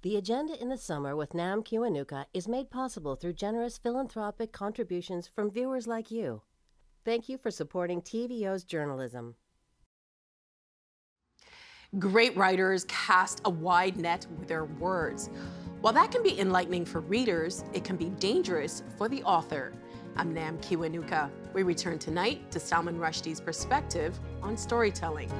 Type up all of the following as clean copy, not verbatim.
The Agenda in the Summer with Nam Kiwanuka is made possible through generous philanthropic contributions from viewers like you. Thank you for supporting TVO's journalism. Great writers cast a wide net with their words. While that can be enlightening for readers, it can be dangerous for the author. I'm Nam Kiwanuka. We return tonight to Salman Rushdie's perspective on storytelling.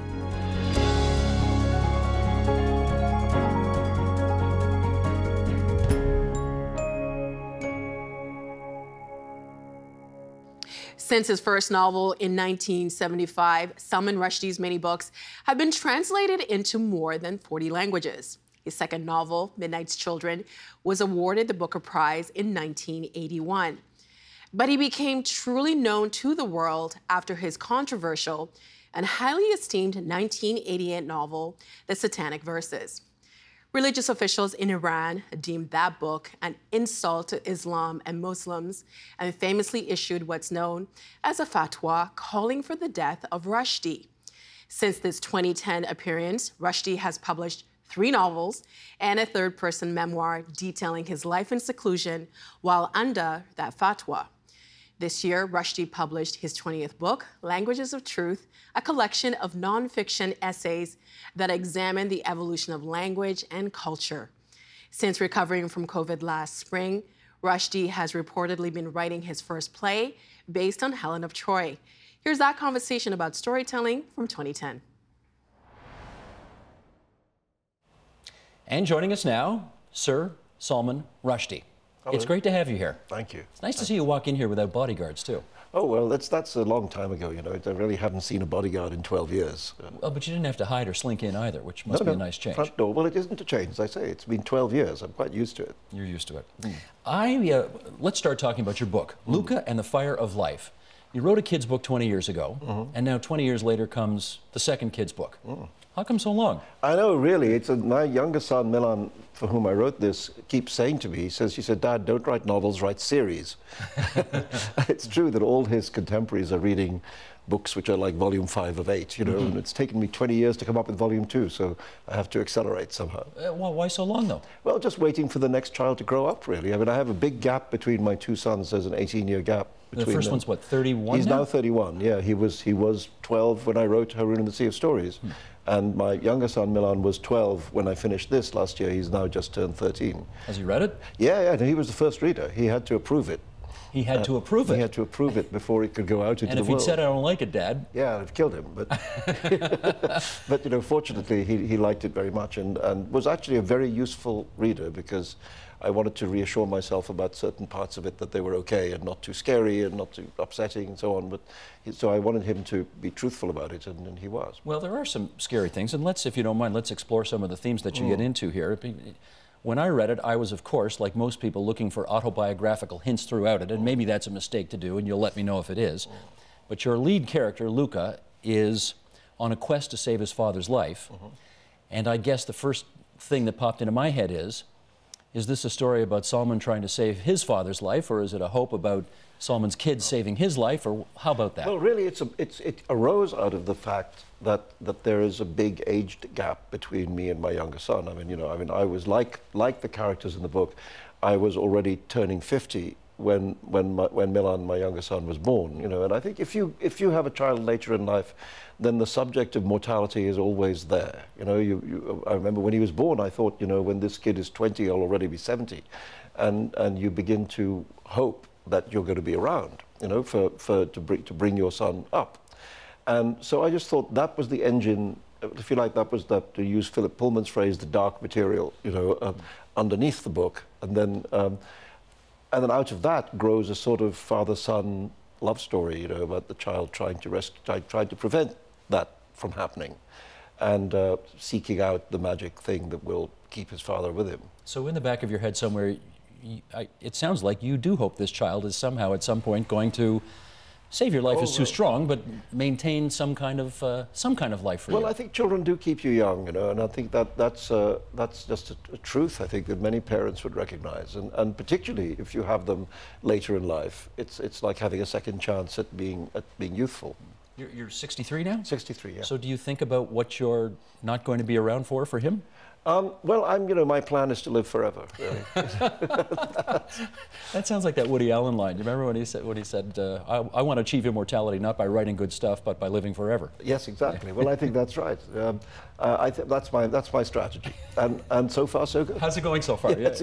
Since his first novel in 1975, Salman Rushdie's many books have been translated into more than 40 languages. His second novel, Midnight's Children, was awarded the Booker Prize in 1981. But he became truly known to the world after his controversial and highly esteemed 1988 novel, The Satanic Verses. Religious officials in Iran deemed that book an insult to Islam and Muslims and famously issued what's known as a fatwa calling for the death of Rushdie. Since this 2010 appearance, Rushdie has published 3 novels and a third-person memoir detailing his life in seclusion while under that fatwa. This year, Rushdie published his 20th book, Languages of Truth, a collection of nonfiction essays that examine the evolution of language and culture. Since recovering from COVID last spring, Rushdie has reportedly been writing his first play based on Helen of Troy. Here's that conversation about storytelling from 2010. And joining us now, Sir Salman Rushdie. Hello. It's great to have you here. Thank you. It's nice to see you walk in here without bodyguards, too. Oh, well, that's a long time ago, you know. I really haven't seen a bodyguard in 12 years. Well, but you didn't have to hide or slink in either, which must be a nice change. Front door. Well, it isn't a change, as I say. It's been 12 years. I'm quite used to it. You're used to it. Let's start talking about your book, Luka and the Fire of Life. You wrote a kid's book 20 years ago, and now 20 years later comes the second kid's book. How come so long? I know, really. My younger son, Milan, for whom I wrote this, keeps saying to me, he said, Dad, don't write novels, write series. It's true that all his contemporaries are reading books which are like volume 5 of 8, you know, and it's taken me 20 years to come up with volume 2, so I have to accelerate somehow. Well, why so long, though? Well, just waiting for the next child to grow up, really. I mean, I have a big gap between my 2 sons. There's an 18-year gap between The first them. one's what, 31 He's now 31, yeah. He was 12 when I wrote Haroon and the Sea of Stories. And my younger son, Milan, was 12 when I finished this last year. He's now just turned 13. Has he read it? Yeah, he was the first reader. He had to approve it. He had to approve it? He had to approve it before it could go out into the world. And if he'd said, I don't like it, Dad? Yeah, I'd have killed him. But, but you know, fortunately, he liked it very much and was actually a very useful reader because I wanted to reassure myself about certain parts of it, that they were okay and not too scary and not too upsetting and so on. But so I wanted him to be truthful about it, and he was. Well, there are some scary things, and if you don't mind, let's explore some of the themes that you get into here. When I read it, I was, of course, like most people, looking for autobiographical hints throughout it, and maybe that's a mistake to do, and you'll let me know if it is. But your lead character, Luka, is on a quest to save his father's life, and I guess the first thing that popped into my head is this a story about Salman trying to save his father's life, or is it a hope about Salman's kid saving his life, or how about that? Well, really, it arose out of the fact that there is a big aged gap between me and my younger son. I mean, I was like the characters in the book. I was already turning 50 when Milan, my younger son, was born. You know, and I think if you have a child later in life, then the subject of mortality is always there. You know, I remember when he was born, I thought, you know, when this kid is 20, I'll already be 70, and you begin to hope that you're going to be around, you know, to bring your son up. And so I just thought that was the engine, if you like, to use Philip Pullman's phrase, the dark material, you know, underneath the book, and then out of that grows a sort of father-son love story, you know, about the child trying to prevent that from happening, and seeking out the magic thing that will keep his father with him. So in the back of your head somewhere, it sounds like you do hope this child is somehow at some point going to save your life is too strong, but maintain some kind of life for you. Well, I think children do keep you young, you know, and I think that's just a truth, I think, that many parents would recognize, and particularly if you have them later in life, it's like having a second chance at being youthful. You're 63 now? 63, yeah. So do you think about what you're not going to be around for him? Well, my plan is to live forever, really. That sounds like that Woody Allen line. Do you remember when he said, I want to achieve immortality not by writing good stuff, but by living forever? Yes, exactly. Well, I think that's right. That's my strategy, and so far so good. How's it going so far? Yes,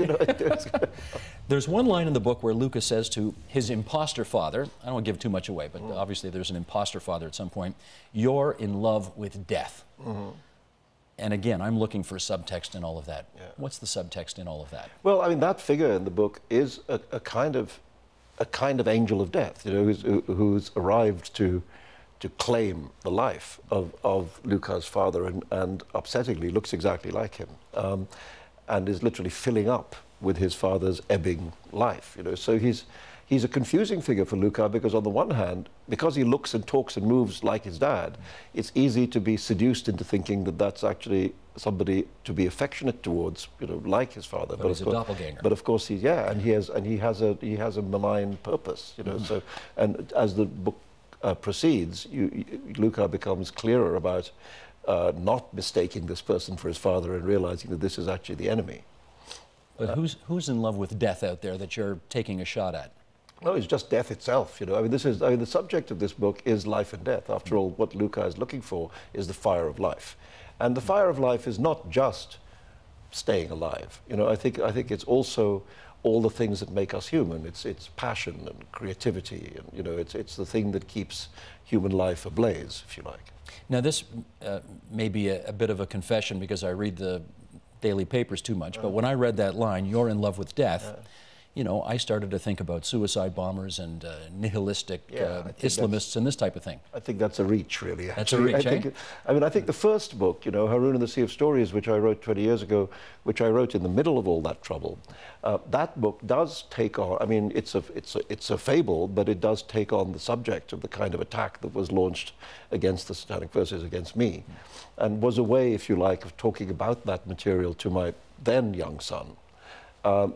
There's one line in the book where Luka says to his imposter father, I don't want to give too much away, but obviously there's an imposter father at some point, "You're in love with death." Mm-hmm. And again, I'm looking for subtext in all of that. Yeah. What's the subtext in all of that? Well, I mean, that figure in the book is a kind of angel of death, who's arrived to claim the life of Luka's father, and upsettingly looks exactly like him, and is literally filling up with his father's ebbing life. So he's a confusing figure for Luka, because on the one hand, because he looks and talks and moves like his dad, it's easy to be seduced into thinking that that's actually somebody to be affectionate towards, like his father. But he's a doppelganger. But of course he has a malign purpose, So, and as the book proceeds, Luka becomes clearer about not mistaking this person for his father and realizing that this is actually the enemy. But who's in love with death out there that you're taking a shot at? No, it's just death itself. The subject of this book is life and death. After all, what Luka is looking for is the fire of life, and the fire of life is not just staying alive. I think it's also all the things that make us human. It's passion and creativity, and it's the thing that keeps human life ablaze, if you like. Now, this may be a bit of a confession, because I read the daily papers too much, but when I read that line, "You're in love with death," I started to think about suicide bombers and nihilistic Islamists and this type of thing. I think that's a reach, really. That's a reach, I think the first book, Haroun and the Sea of Stories, which I wrote 20 years ago, which I wrote in the middle of all that trouble, that book does take on, it's a fable, but it does take on the subject of the kind of attack that was launched against the Satanic Verses against me, and was a way, if you like, of talking about that material to my then young son.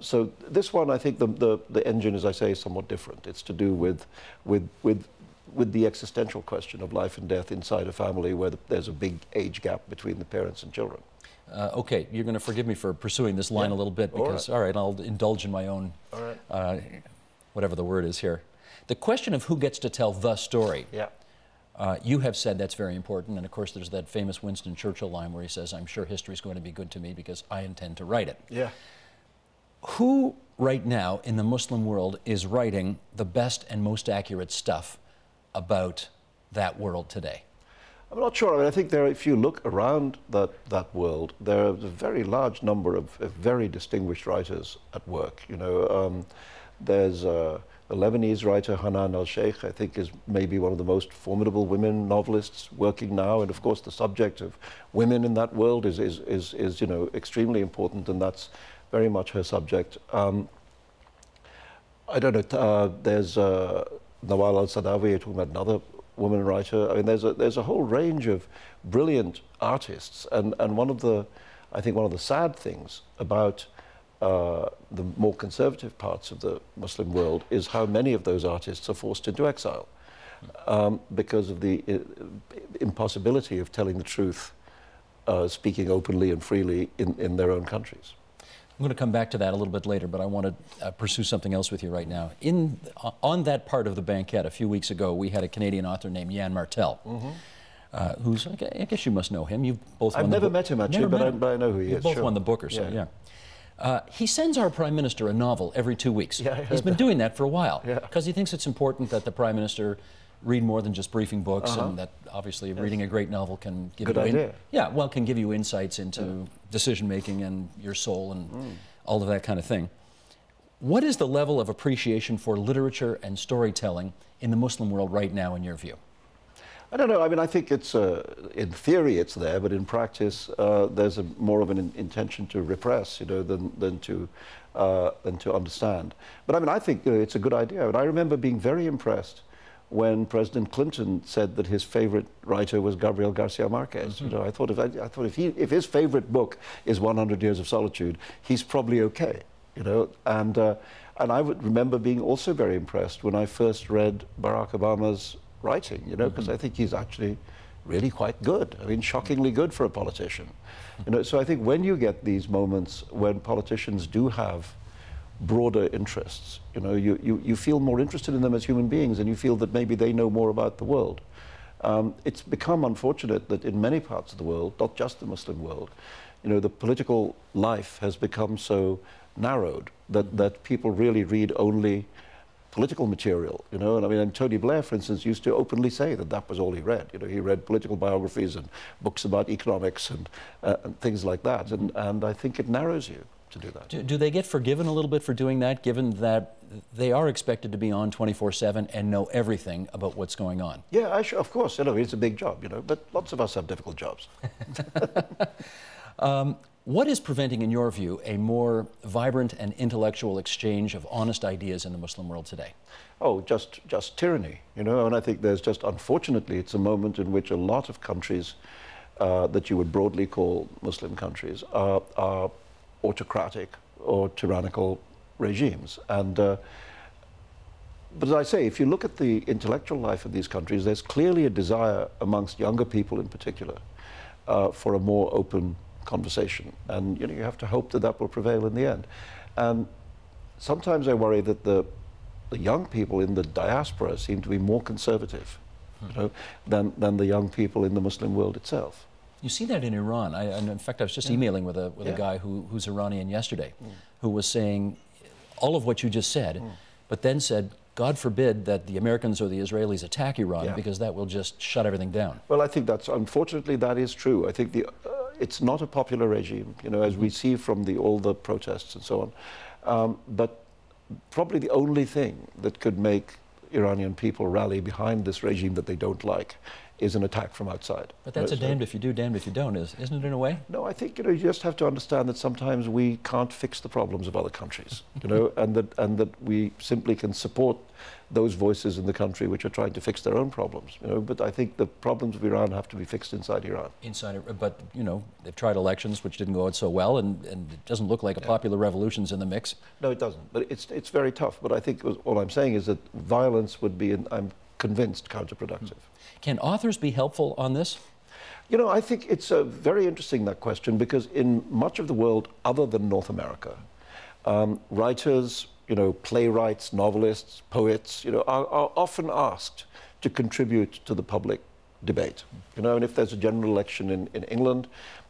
So this one, I think the engine, as I say, is somewhat different. It's to do with the existential question of life and death inside a family where there's a big age gap between the parents and children. Okay, you're going to forgive me for pursuing this line a little bit, because, all right, I'll indulge in my own, whatever the word is here. The question of who gets to tell the story. Yeah. You have said that's very important, and of course there's that famous Winston Churchill line where he says, "I'm sure history's going to be good to me because I intend to write it." Yeah. Who right now in the Muslim world is writing the best and most accurate stuff about that world today? I'm not sure. I think if you look around that world, there are a very large number of very distinguished writers at work. There's a Lebanese writer, Hanan al-Sheikh, I think is maybe one of the most formidable women novelists working now, and of course the subject of women in that world is extremely important, and that's very much her subject. I don't know. There's Nawal al-Sadawi, talking about another woman writer. I mean, there's a whole range of brilliant artists, and I think one of the sad things about the more conservative parts of the Muslim world is how many of those artists are forced into exile because of the impossibility of telling the truth, speaking openly and freely in their own countries. I'm going to come back to that a little bit later, but I want to pursue something else with you right now. On that part of the banquet a few weeks ago, we had a Canadian author named Jan Martel, who's, I guess you must know him. You've both I've never met him, actually, but I know who he is. Both won the Booker, so yeah. He sends our Prime Minister a novel every 2 weeks. He's been doing that for a while, because he thinks it's important that the Prime Minister read more than just briefing books, and that obviously reading a great novel can give can give you insights into decision making and your soul and all of that kind of thing. What is the level of appreciation for literature and storytelling in the Muslim world right now, in your view? I don't know. I mean, I think it's in theory it's there, but in practice there's more of an intention to repress, than to understand. But I mean, I think it's a good idea. And I remember being very impressed when President Clinton said that his favorite writer was Gabriel Garcia Marquez. I thought if his favorite book is 100 Years of Solitude, he's probably okay. And I would remember being also very impressed when I first read Barack Obama's writing. Because I think he's actually really quite good. I mean, shockingly good for a politician. You know, so I think when you get these moments when politicians do have broader interests, you know, you feel more interested in them as human beings, and you feel that maybe they know more about the world. It's become unfortunate that in many parts of the world, not just the Muslim world, you know, the political life has become so narrowed that people really read only political material, you know. And I mean, and Tony Blair, for instance, used to openly say that that was all he read. You know, he read political biographies and books about economics and things like that. And I think it narrows you to do that. Do they get forgiven a little bit for doing that, given that they are expected to be on 24/7 and know everything about what's going on? Yeah, of course. You know, it's a big job, you know, but lots of us have difficult jobs. What is preventing, in your view, a more vibrant and intellectual exchange of honest ideas in the Muslim world today? Oh, just tyranny, you know, and I think there's just, unfortunately, it's a moment in which a lot of countries that you would broadly call Muslim countries are autocratic or tyrannical regimes. And but as I say, if you look at the intellectual life of these countries, there's clearly a desire amongst younger people in particular for a more open conversation, and you know, you have to hope that that will prevail in the end. And sometimes I worry that the young people in the diaspora seem to be more conservative, you know, than the young people in the Muslim world itself. You see that in Iran. And in fact, I was just emailing with a guy who's Iranian yesterday, who was saying all of what you just said, but then said, God forbid that the Americans or the Israelis attack Iran, because that will just shut everything down. Well, I think that's, unfortunately, that is true. I think it's not a popular regime, you know, as we see from all the protests and so on. But probably the only thing that could make Iranian people rally behind this regime that they don't like is an attack from outside. But that's a damned if you do, damned if you don't, isn't it, in a way? No, I think, you know, you just have to understand that sometimes we can't fix the problems of other countries, you know, and that we simply can support those voices in the country which are trying to fix their own problems, you know. But I think the problems of Iran have to be fixed inside Iran. But, you know, they've tried elections which didn't go out so well, and it doesn't look like a popular revolution's in the mix. No, it doesn't. But it's very tough. But I think all I'm saying is that violence would be, I'm convinced, counterproductive. Can authors be helpful on this? You know, I think it's very interesting, that question, because in much of the world other than North America, writers, you know, playwrights, novelists, poets, you know, are often asked to contribute to the public debate. You know, and if there's a general election in England,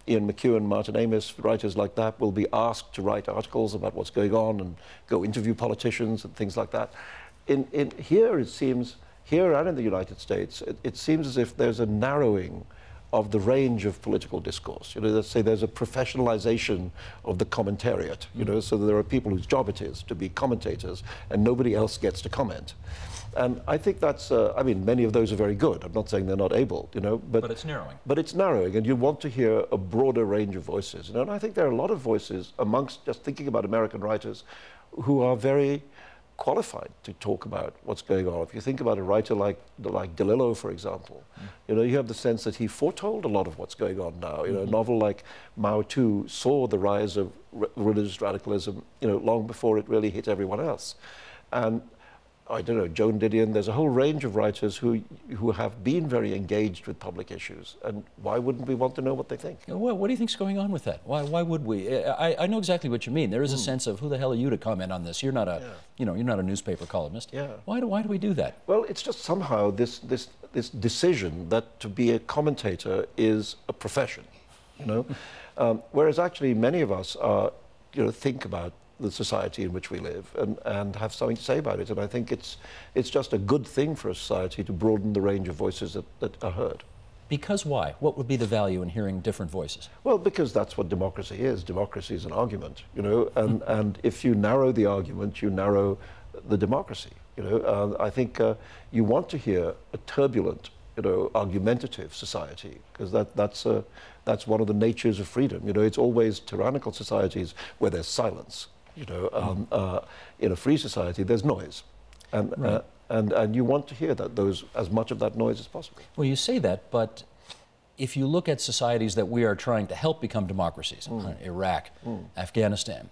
Ian McEwan, Martin Amis, writers like that will be asked to write articles about what's going on and go interview politicians and things like that. Here, it seems, here and in the United States, it seems as if there's a narrowing of the range of political discourse. You know, let's say there's a professionalization of the commentariat, you know, so that there are people whose job it is to be commentators and nobody else gets to comment. And I think that's, I mean, many of those are very good. I'm not saying they're not able, you know, but it's narrowing. But it's narrowing, and you want to hear a broader range of voices. You know, and I think there are a lot of voices amongst, just thinking about American writers, who are very qualified to talk about what's going on. If you think about a writer like DeLillo, for example, you know, you have the sense that he foretold a lot of what's going on now. You know, a novel like Mao too saw the rise of religious radicalism, you know, long before it really hit everyone else. And I don't know, Joan Didion, there's a whole range of writers who have been very engaged with public issues. And why wouldn't we want to know what they think? Well, what do you think's going on with that? Why would we? I know exactly what you mean. There is a sense of, who the hell are you to comment on this? You're not a, you know, you're not a newspaper columnist. Yeah. Why do we do that? Well, it's just somehow this decision that to be a commentator is a profession, you know, whereas actually many of us are, you know, think about the society in which we live and have something to say about it. And I think it's just a good thing for a society to broaden the range of voices that are heard. Because why? What would be the value in hearing different voices? Well, because that's what democracy is. Democracy is an argument, you know, and if you narrow the argument, you narrow the democracy, you know. I think you want to hear a turbulent, you know, argumentative society, because that's one of the natures of freedom. You know, it's always tyrannical societies where there's silence. You know, in a free society, there's noise, and you want to hear as much of that noise as possible. Well, you say that, but if you look at societies that we are trying to help become democracies, Iraq, Afghanistan,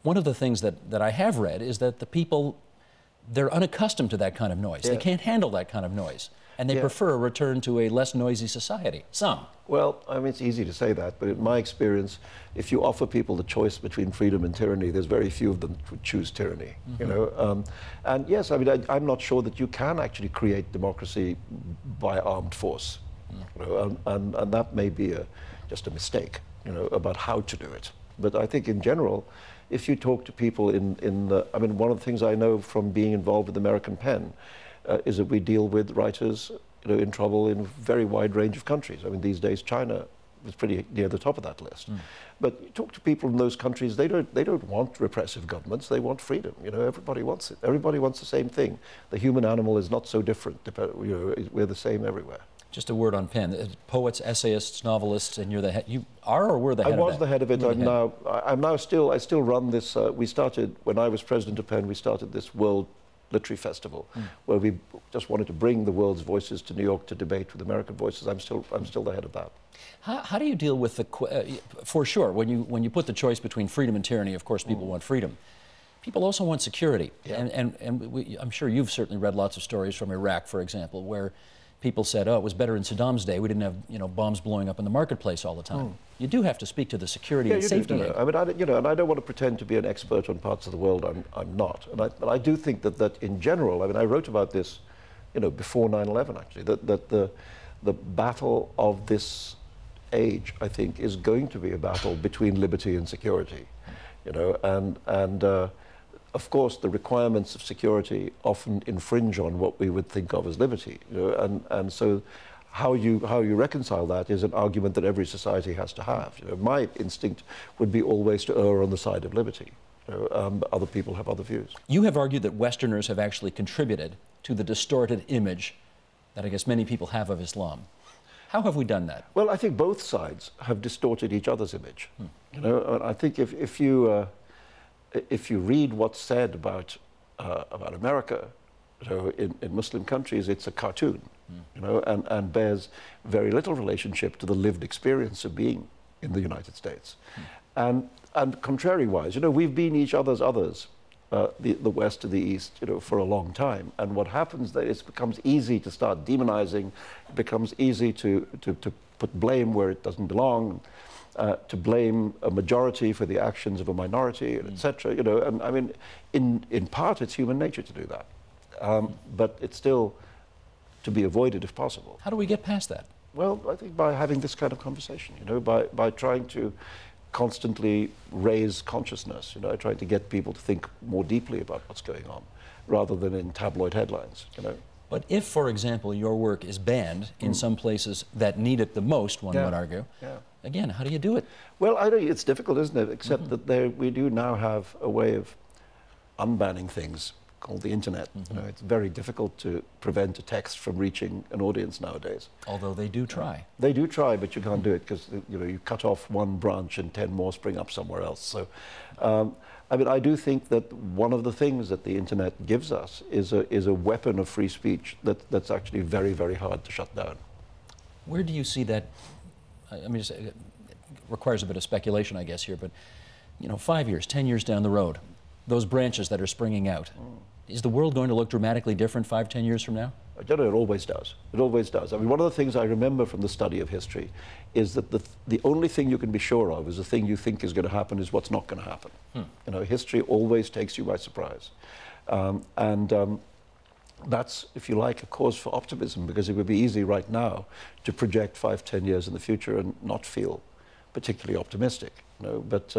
one of the things that I have read is that the people, they're unaccustomed to that kind of noise. They can't handle that kind of noise. And they Yeah. prefer a return to a less noisy society. Some. Well, I mean, it's easy to say that, but in my experience, if you offer people the choice between freedom and tyranny, there's very few of them who choose tyranny. You know, and yes, I mean, I'm not sure that you can actually create democracy by armed force. You know, and that may be just a mistake, you know, about how to do it. But I think in general, if you talk to people I mean, one of the things I know from being involved with American Pen is that we deal with writers, you know, in trouble in a very wide range of countries. I mean, these days China is pretty near the top of that list. But you talk to people in those countries, they don't want repressive governments. They want freedom. You know, everybody wants it. Everybody wants the same thing. The human animal is not so different. You know, we're the same everywhere. Just a word on Penn. Poets, essayists, novelists, and you're the head. You are or were the head of that? I was the head of it. I still run this. We started, when I was president of Penn, we started this World Literary Festival, where we just wanted to bring the world's voices to New York to debate with American voices. I'm still the head of that. How do you deal with the, for sure, when you put the choice between freedom and tyranny, of course people want freedom. People also want security. Yeah. I'm sure you've certainly read lots of stories from Iraq, for example, where people said, oh, it was better in Saddam's day. We didn't have, you know, bombs blowing up in the marketplace all the time. You do have to speak to the security and safety. I mean, and I don't want to pretend to be an expert on parts of the world. I'm not. But I do think that in general, I mean, I wrote about this, you know, before 9/11 actually. That the battle of this age, I think, is going to be a battle between liberty and security, you know, and of course, the requirements of security often infringe on what we would think of as liberty, you know, and so how you reconcile that is an argument that every society has to have. You know, my instinct would be always to err on the side of liberty. You know, other people have other views. You have argued that Westerners have actually contributed to the distorted image that I guess many people have of Islam. How have we done that? Well, I think both sides have distorted each other's image. You know, and I think if you read what's said about America, you know, in Muslim countries, it's a cartoon, you know, and bears very little relationship to the lived experience of being in the United States. And contrary-wise, you know, we've been each other's others, the West and the East, you know, for a long time. And what happens there is it becomes easy to start demonizing. It becomes easy to put blame where it doesn't belong. To blame a majority for the actions of a minority, etc. You know, and I mean, in part, it's human nature to do that, but it's still to be avoided if possible. How do we get past that? Well, I think by having this kind of conversation, you know, by trying to constantly raise consciousness, you know, trying to get people to think more deeply about what's going on, rather than in tabloid headlines, you know. But if, for example, your work is banned in some places that need it the most, one would argue, again, how do you do it? Well, I know it's difficult, isn't it? Except that we do now have a way of unbanning things called the internet. You know, it's very difficult to prevent a text from reaching an audience nowadays. Although they do try. They do try, but you can't do it because, you know, you cut off one branch and 10 more spring up somewhere else. So, I mean, I do think that one of the things that the internet gives us is a weapon of free speech that's actually very, very hard to shut down. Where do you see that? I mean, it requires a bit of speculation, I guess, here, but, you know, 5 years, 10 years down the road, those branches that are springing out, is the world going to look dramatically different 5, 10 years from now? I don't know, it always does. It always does. I mean, one of the things I remember from the study of history is that the only thing you can be sure of is the thing you think is going to happen is what's not going to happen. You know, history always takes you by surprise. That's, if you like, a cause for optimism, because it would be easy right now to project 5, 10 years in the future and not feel particularly optimistic. You know, but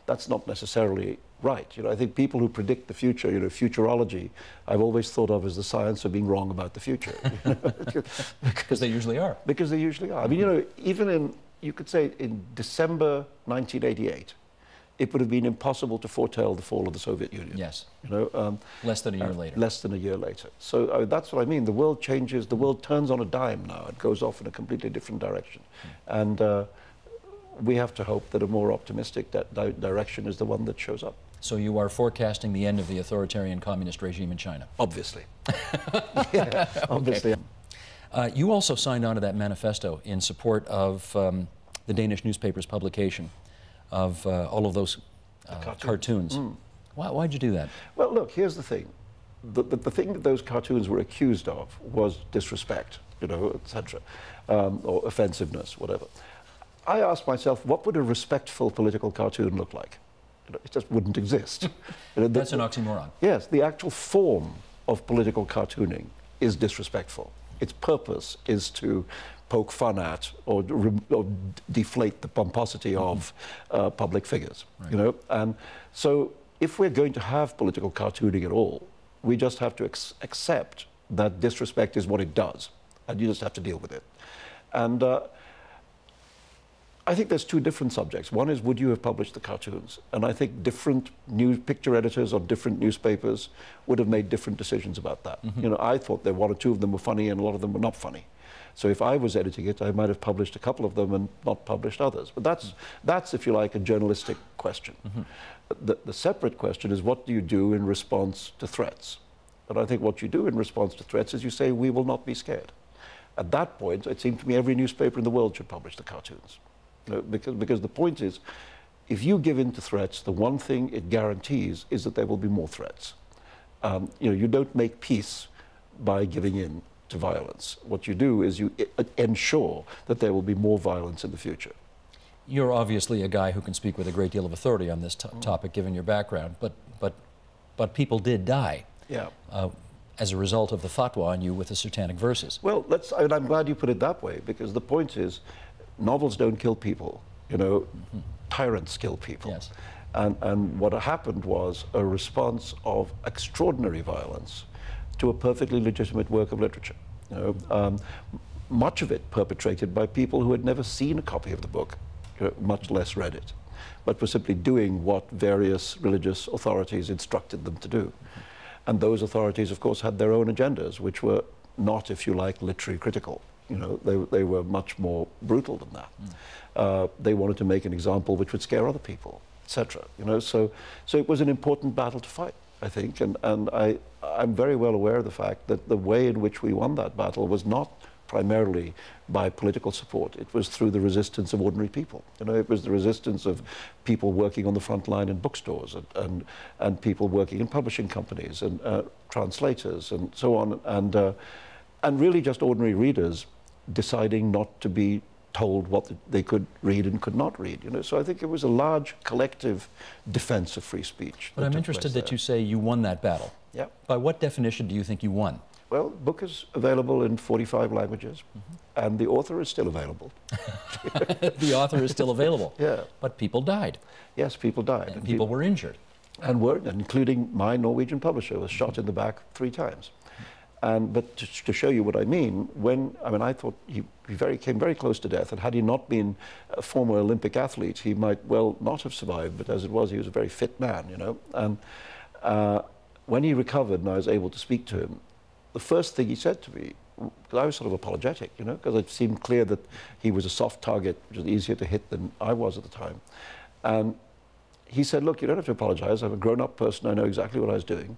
that's not necessarily right. You know, I think people who predict the future, you know, futurology, I've always thought of as the science of being wrong about the future. You know? Because they usually are. Because they usually are. I mean, you know, even in, you could say in December 1988, it would have been impossible to foretell the fall of the Soviet Union. Yes. You know, less than a year later. Less than a year later. So that's what I mean. The world changes. The world turns on a dime now. It goes off in a completely different direction. And we have to hope that a more optimistic direction is the one that shows up. So you are forecasting the end of the authoritarian communist regime in China? Obviously. Yeah, obviously. Okay. You also signed on to that manifesto in support of the Danish newspaper's publication of all of those cartoons. Why'd you do that? Well, look, here's the thing. The thing that those cartoons were accused of was disrespect. you know, etc., or offensiveness, whatever. I asked myself, what would a respectful political cartoon look like? You know, it just wouldn't exist. You know, That's an oxymoron. Yes, the actual form of political cartooning is disrespectful. Its purpose is to poke fun at or deflate the pomposity of public figures. Right. You know, and so if we're going to have political cartooning at all, we just have to accept that disrespect is what it does, and you just have to deal with it. And I think there's two different subjects. One is, would you have published the cartoons? And I think different picture editors of different newspapers would have made different decisions about that. Mm-hmm. You know, I thought that one or two of them were funny and a lot of them were not funny. So if I was editing it, I might have published a couple of them and not published others. But that's if you like, a journalistic question. Mm-hmm. The separate question is, what do you do in response to threats? And I think what you do in response to threats is you say, we will not be scared. At that point, it seemed to me every newspaper in the world should publish the cartoons. You know, because the point is, if you give in to threats, the one thing it guarantees is that there will be more threats. You know, you don't make peace by giving in to violence. What you do is you ensure that there will be more violence in the future. You're obviously a guy who can speak with a great deal of authority on this topic, given your background, but people did die. Yeah. As a result of the fatwa on you with the Satanic Verses. Well, I'm glad you put it that way, because the point is, novels don't kill people, you know, mm-hmm. Tyrants kill people. Yes. And what happened was a response of extraordinary violence to a perfectly legitimate work of literature. You know, much of it perpetrated by people who had never seen a copy of the book, you know, much less read it, but were simply doing what various religious authorities instructed them to do. Mm-hmm. And those authorities, of course, had their own agendas, which were not, if you like, literary critical. You know, they were much more brutal than that. Mm. They wanted to make an example which would scare other people, etc. You know, so it was an important battle to fight, I think, and I'm very well aware of the fact that the way in which we won that battle was not primarily by political support. It was through the resistance of ordinary people. You know, it was the resistance of people working on the front line in bookstores and people working in publishing companies and translators and so on, and really just ordinary readers deciding not to be told what they could read and could not read. You know, so I think it was a large collective defense of free speech. But I'm interested that you say you won that battle. Yeah. By what definition do you think you won? Well, the book is available in 45 languages, mm-hmm. and the author is still available. The author is still available. Yeah. But people died. Yes, people died. And people were injured. And were, including my Norwegian publisher, was shot in the back 3 times. But to show you what I mean, I thought he came very close to death, and had he not been a former Olympic athlete, he might well not have survived, but as it was, he was a very fit man, you know. And when he recovered and I was able to speak to him, the first thing he said to me, because I was sort of apologetic, you know, because it seemed clear that he was a soft target, which was easier to hit than I was at the time. And he said, look, you don't have to apologize. I'm a grown-up person. I know exactly what I was doing.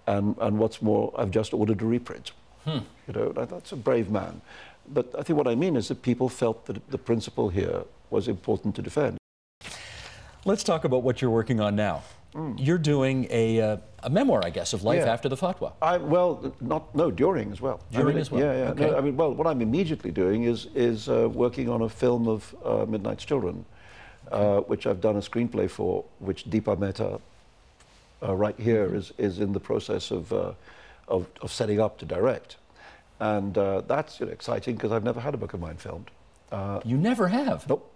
And what's more, I've just ordered a reprint. You know, that's a brave man. But I think what I mean is that people felt that the principle here was important to defend. Let's talk about what you're working on now. You're doing a memoir, I guess, of life after the fatwa. During as well. During as well? Yeah. Okay. No, well, what I'm immediately doing is working on a film of Midnight's Children, which I've done a screenplay for, which Deepa Mehta, right here, is in the process of setting up to direct. And that's exciting, because I've never had a book of mine filmed. You never have? Nope.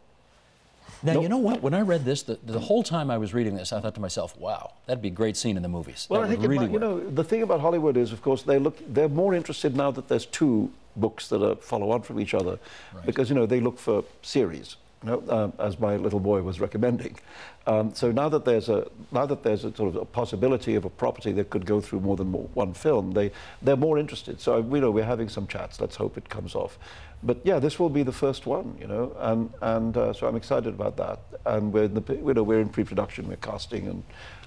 Now, you know what? When I read this, the whole time I was reading this, I thought to myself, wow, that'd be a great scene in the movies. Well, that I think really you know, the thing about Hollywood is, of course, they're more interested now that there's 2 books that are follow on from each other, right. Because, you know, they look for series, you know, as my little boy was recommending. So now that there's a sort of a possibility of a property that could go through more than one film, they're more interested. So we're having some chats. Let's hope it comes off. But yeah, this will be the first one, you know, and so I'm excited about that. And we're in pre-production. We're casting and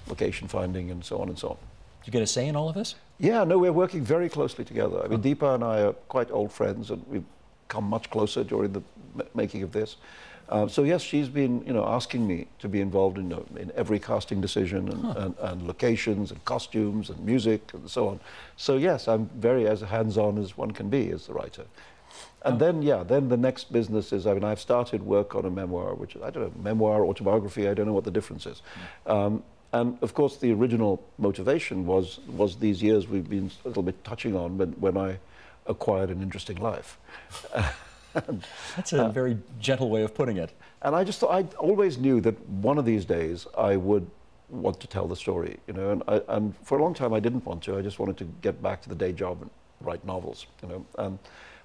location finding and so on and so on. Do you get a say in all of this? Yeah, no, we're working very closely together. I mean, Deepa and I are quite old friends, and we've come much closer during the making of this. So yes, she's been, you know, asking me to be involved in every casting decision and locations and costumes and music and so on. So yes, I'm very as hands-on as one can be as the writer. And then, yeah, then the next business is, I mean, I've started work on a memoir, which is, I don't know, memoir, autobiography, I don't know what the difference is. And of course, the original motivation was these years we've been a little bit touching on when I acquired an interesting life. That's a very gentle way of putting it. And I just thought, I always knew that one of these days I would want to tell the story, you know, and for a long time I didn't want to. I just wanted to get back to the day job and write novels, you know.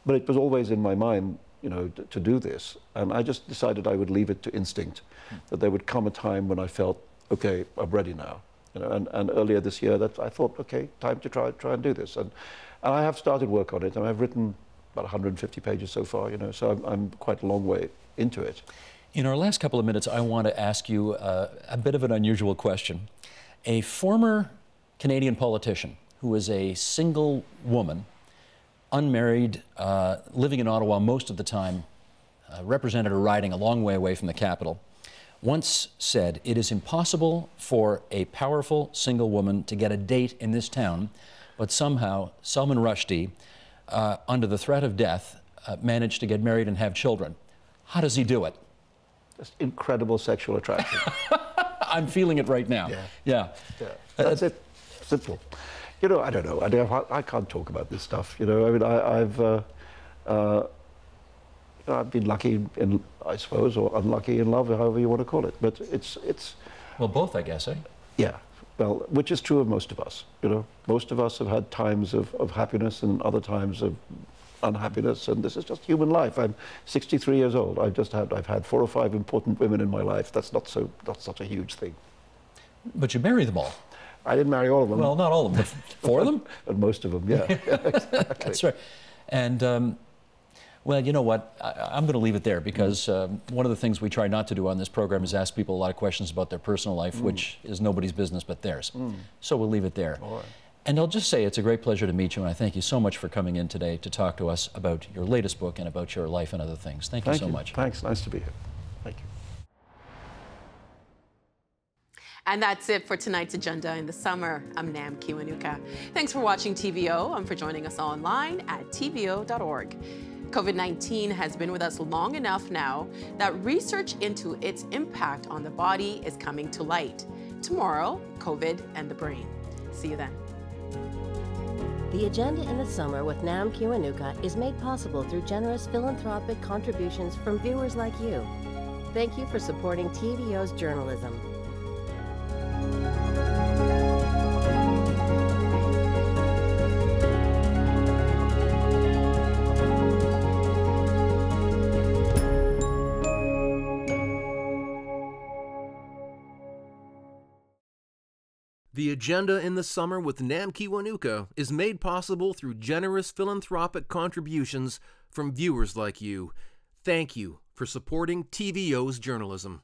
But it was always in my mind, you know, to do this. And I just decided I would leave it to instinct, that there would come a time when I felt, okay, I'm ready now. You know, and earlier this year that I thought, okay, time to try and do this. And I have started work on it, and I've written about 150 pages so far, you know, so I'm quite a long way into it. In our last couple of minutes, I want to ask you a bit of an unusual question. A former Canadian politician who is a single woman, unmarried, living in Ottawa most of the time, represented a riding a long way away from the capital, once said, "It is impossible for a powerful single woman to get a date in this town, but somehow Salman Rushdie, under the threat of death, managed to get married and have children. How does he do it?" Just incredible sexual attraction. I'm feeling it right now. Yeah. That's it. Simple. You know, I don't know. I can't talk about this stuff. You know, I mean, I've been lucky in, I suppose, or unlucky in love, however you want to call it. But it's. Well, both, I guess, eh? Yeah. Well, which is true of most of us. You know, most of us have had times of happiness and other times of unhappiness, and this is just human life. I'm 63 years old. I've had 4 or 5 important women in my life. That's not such a huge thing. But you marry them all. I didn't marry all of them. Well, not all of them, but 4 of them? And most of them, yeah. Exactly. That's right. And, well, you know what? I'm going to leave it there because one of the things we try not to do on this program is ask people a lot of questions about their personal life, which is nobody's business but theirs. So we'll leave it there. All right. And I'll just say it's a great pleasure to meet you, and I thank you so much for coming in today to talk to us about your latest book and about your life and other things. Thank you so much. Thanks. Nice to be here. Thank you. And that's it for tonight's Agenda in the Summer. I'm Nam Kiwanuka. Thanks for watching TVO and for joining us online at tvo.org. COVID-19 has been with us long enough now that research into its impact on the body is coming to light. Tomorrow, COVID and the brain. See you then. The Agenda in the Summer with Nam Kiwanuka is made possible through generous philanthropic contributions from viewers like you. Thank you for supporting TVO's journalism. The Agenda in the Summer with Nam Kiwanuka is made possible through generous philanthropic contributions from viewers like you. Thank you for supporting TVO's journalism.